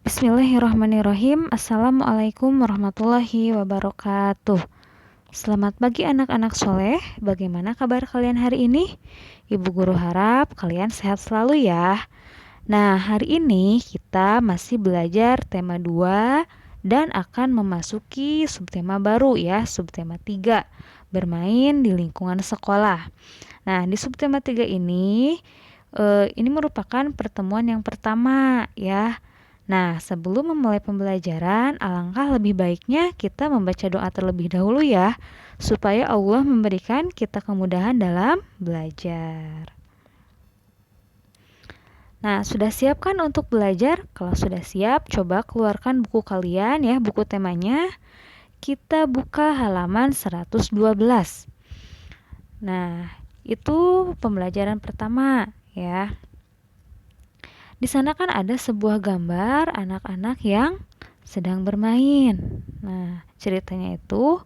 Bismillahirrahmanirrahim. Assalamualaikum warahmatullahi wabarakatuh. Selamat pagi anak-anak soleh. Bagaimana kabar kalian hari ini? Ibu guru harap kalian sehat selalu ya. Nah, hari ini kita masih belajar tema 2 dan akan memasuki subtema baru ya, subtema 3, bermain di lingkungan sekolah. Nah, di subtema 3 ini merupakan pertemuan yang pertama ya. Nah, sebelum memulai pembelajaran, alangkah lebih baiknya kita membaca doa terlebih dahulu ya, supaya Allah memberikan kita kemudahan dalam belajar. Nah, sudah siap kan untuk belajar? Kalau sudah siap, coba keluarkan buku kalian ya, buku temanya. Kita buka halaman 112. Nah, itu pembelajaran pertama ya. Di sana kan ada sebuah gambar anak-anak yang sedang bermain. Nah, ceritanya itu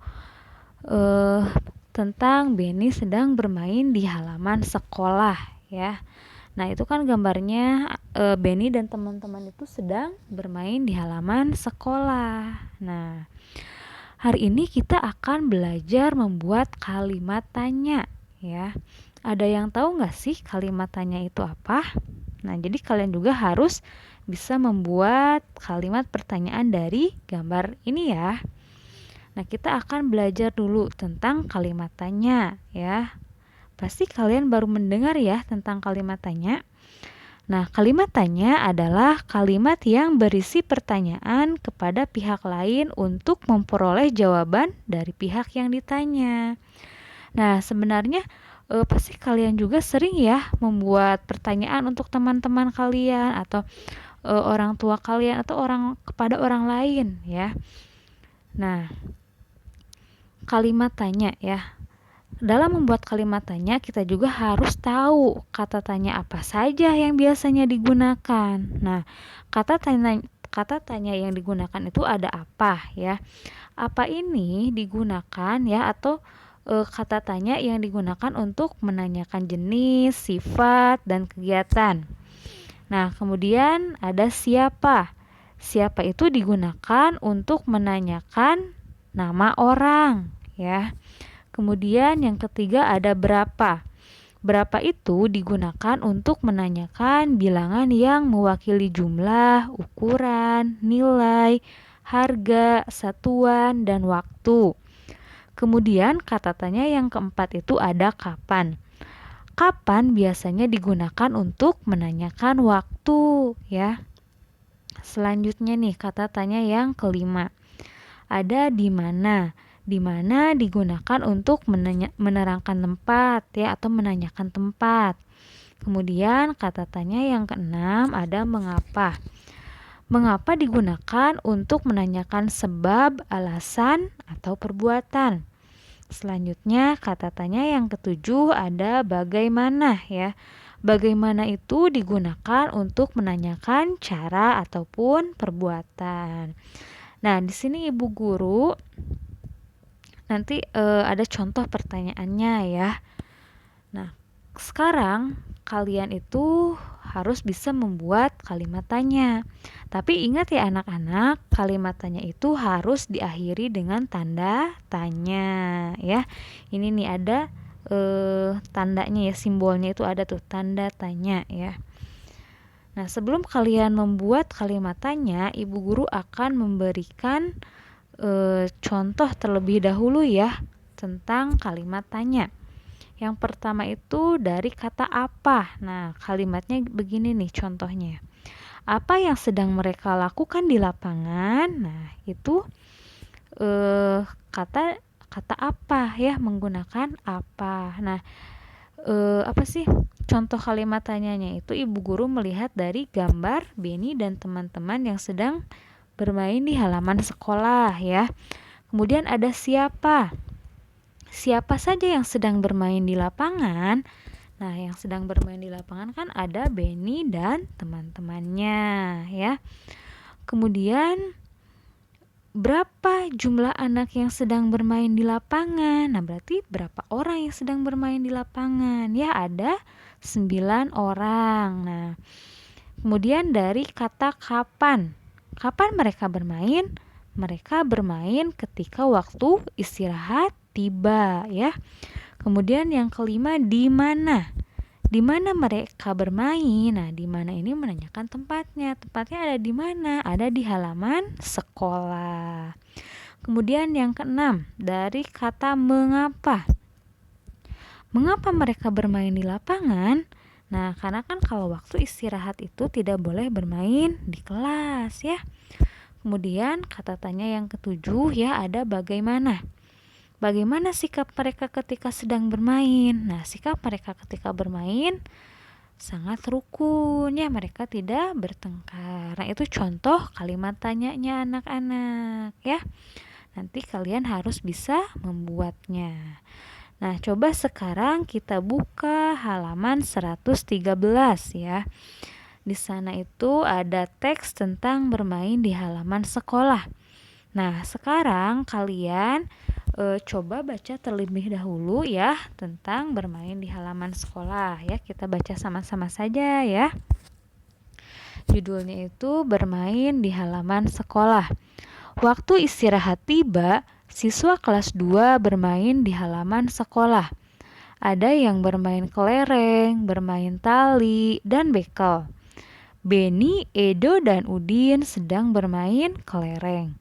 tentang Benny sedang bermain di halaman sekolah ya. Nah, itu kan gambarnya Benny dan teman-teman itu sedang bermain di halaman sekolah. Nah, hari ini kita akan belajar membuat kalimat tanya ya. Ada yang tahu nggak sih kalimat tanya itu apa? Nah, jadi kalian juga harus bisa membuat kalimat pertanyaan dari gambar ini ya. Nah, kita akan belajar dulu tentang kalimat tanya ya. Pasti kalian baru mendengar ya tentang kalimat tanya. Nah, kalimat tanya adalah kalimat yang berisi pertanyaan kepada pihak lain untuk memperoleh jawaban dari pihak yang ditanya. Nah, sebenarnya pasti kalian juga sering ya membuat pertanyaan untuk teman-teman kalian atau orang tua kalian atau kepada orang lain ya. Nah, kalimat tanya ya. Dalam membuat kalimat tanya kita juga harus tahu kata tanya apa saja yang biasanya digunakan. Nah, kata tanya yang digunakan itu ada apa ya? Apa ini digunakan ya atau kata tanya yang digunakan untuk menanyakan jenis, sifat, dan kegiatan. Nah, kemudian ada siapa. Siapa itu digunakan untuk menanyakan nama orang, ya. Kemudian yang ketiga ada berapa. Berapa itu digunakan untuk menanyakan bilangan yang mewakili jumlah, ukuran, nilai, harga, satuan, dan waktu. Kemudian kata tanya yang keempat itu ada kapan. Kapan biasanya digunakan untuk menanyakan waktu ya. Selanjutnya nih kata tanya yang kelima. Ada di mana. Di mana digunakan untuk menerangkan tempat ya atau menanyakan tempat. Kemudian kata tanya yang keenam ada mengapa. Mengapa digunakan untuk menanyakan sebab, alasan, atau perbuatan. Selanjutnya kata tanya yang ketujuh ada bagaimana ya. Bagaimana itu digunakan untuk menanyakan cara ataupun perbuatan. Nah, di sini Ibu Guru nanti ada contoh pertanyaannya ya. Nah, sekarang kalian itu harus bisa membuat kalimat tanya. Tapi ingat ya anak-anak, kalimat tanya itu harus diakhiri dengan tanda tanya ya. Ini nih ada tandanya ya, simbolnya itu ada tuh tanda tanya ya. Nah, sebelum kalian membuat kalimat tanya, Ibu Guru akan memberikan contoh terlebih dahulu ya tentang kalimat tanya. Yang pertama itu dari kata apa. Nah, kalimatnya begini nih contohnya. Apa yang sedang mereka lakukan di lapangan? Nah, itu kata apa ya, menggunakan apa. Nah, apa sih contoh kalimat tanyanya itu Ibu Guru melihat dari gambar Benny dan teman-teman yang sedang bermain di halaman sekolah ya. Kemudian ada siapa. Siapa saja yang sedang bermain di lapangan? Nah, yang sedang bermain di lapangan kan ada Benny dan teman-temannya ya. Kemudian berapa jumlah anak yang sedang bermain di lapangan? Nah, berarti berapa orang yang sedang bermain di lapangan? Ya, ada 9 orang. Nah, kemudian dari kata kapan. Kapan mereka bermain? Mereka bermain ketika waktu istirahat tiba, ya. Kemudian yang kelima, di mana? Di mana mereka bermain? Nah, di mana ini menanyakan tempatnya. Tempatnya ada di mana? Ada di halaman sekolah. Kemudian yang keenam, dari kata mengapa. Mengapa mereka bermain di lapangan? Nah, karena kan kalau waktu istirahat itu tidak boleh bermain di kelas, ya. Kemudian kata tanya yang ketujuh, ya, ada bagaimana. Bagaimana sikap mereka ketika sedang bermain? Nah, sikap mereka ketika bermain sangat rukun, ya, mereka tidak bertengkar. Nah, itu contoh kalimat tanyanya anak-anak, ya. Nanti kalian harus bisa membuatnya. Nah, coba sekarang kita buka halaman 113, ya. Di sana itu ada teks tentang bermain di halaman sekolah. Nah, sekarang kalian coba baca terlebih dahulu, ya, tentang bermain di halaman sekolah, ya. Kita baca sama-sama saja, ya. Judulnya itu bermain di halaman sekolah. Waktu istirahat tiba, siswa kelas 2 bermain di halaman sekolah. Ada yang bermain kelereng, bermain tali, dan bekel. Beni, Edo, dan Udin sedang bermain kelereng.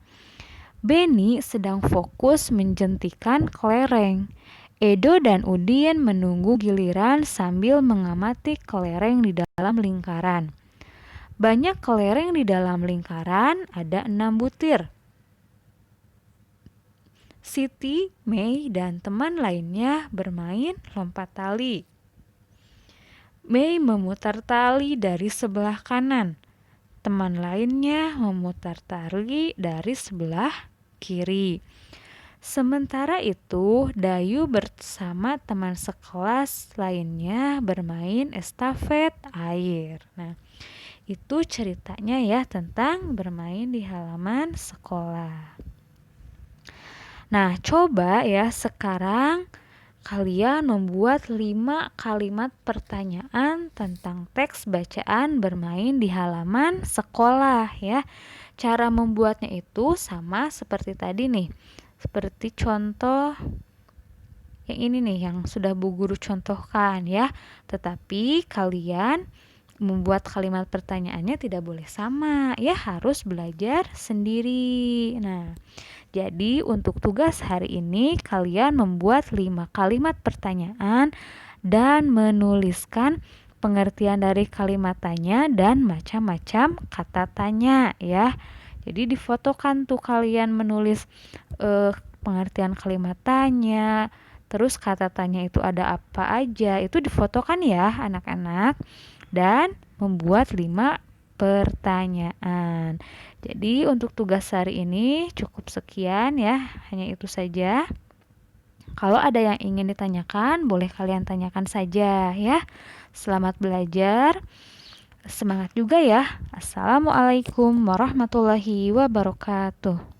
Beni sedang fokus menjentikan kelereng. Edo dan Udin menunggu giliran sambil mengamati kelereng di dalam lingkaran. Banyak kelereng di dalam lingkaran, ada 6 butir. Siti, Mei, dan teman lainnya bermain lompat tali. Mei memutar tali dari sebelah kanan. Teman lainnya memutar tali dari sebelah kiri. Sementara itu, Dayu bersama teman sekelas lainnya bermain estafet air. Nah, itu ceritanya, ya, tentang bermain di halaman sekolah. Nah, coba, ya, sekarang kalian membuat 5 kalimat pertanyaan tentang teks bacaan bermain di halaman sekolah, ya. Cara membuatnya itu sama seperti tadi nih. Seperti contoh yang ini nih, yang sudah Bu Guru contohkan, ya. Tetapi kalian membuat kalimat pertanyaannya tidak boleh sama, ya, harus belajar sendiri. Nah, jadi untuk tugas hari ini kalian membuat 5 kalimat pertanyaan dan menuliskan pengertian dari kalimat tanya dan macam-macam kata tanya, ya. Jadi difotokan tuh kalian menulis pengertian kalimat tanya, terus kata tanya itu ada apa aja, itu difotokan, ya, anak-anak, dan membuat 5 pertanyaan. Jadi untuk tugas hari ini cukup sekian, ya, hanya itu saja. Kalau ada yang ingin ditanyakan, boleh kalian tanyakan saja, ya. Selamat belajar, semangat juga, ya. Assalamualaikum warahmatullahi wabarakatuh.